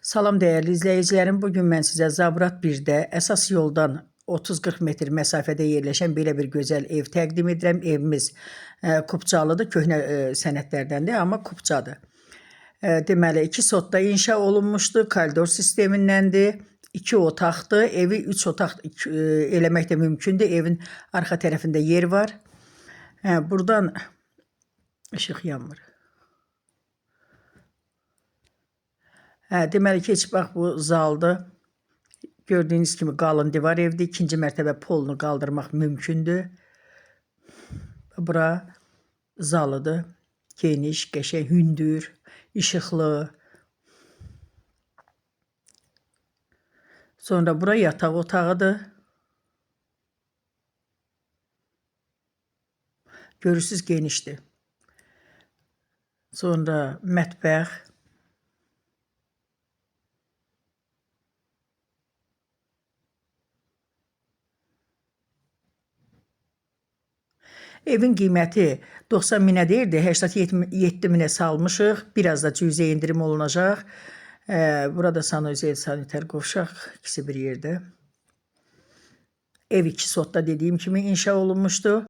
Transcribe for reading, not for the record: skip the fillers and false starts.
Salam dəyərli izləyicilərim, bugün mən sizə Zabrat 1-də əsas yoldan 30-40 metr məsafədə yerləşən belə bir gözəl ev təqdim edirəm. Evimiz Kupçalıdır, köhnə sənədlərdəndir, amma Kupçadır. Deməli, 2 sotda inşa olunmuşdur, koridor sistemindəndir, 2 otaqdır, evi 3 otaq eləmək də mümkündür. Evin arxa tərəfində yer var. Buradan işıq yanmır. Deməli ki, bax bu zaldır. Gördüyünüz kimi qalın divar evdir. İkinci mərtəbə polunu qaldırmaq mümkündür. Bura zalıdır. Geniş, qəşəng, hündür, işıqlı. Sonra bura yataq otağıdır. Görürsünüz, genişdir. Sonra mətbəx. Evin qiyməti 90 minə deyirdi, 87 minə salmışıq. Biraz da cüzə indirim olunacaq. Burada sanuzel, saniter qovşaq, ikisi bir yerdə. Ev 2 sotda dediyim kimi inşa olunmuşdu.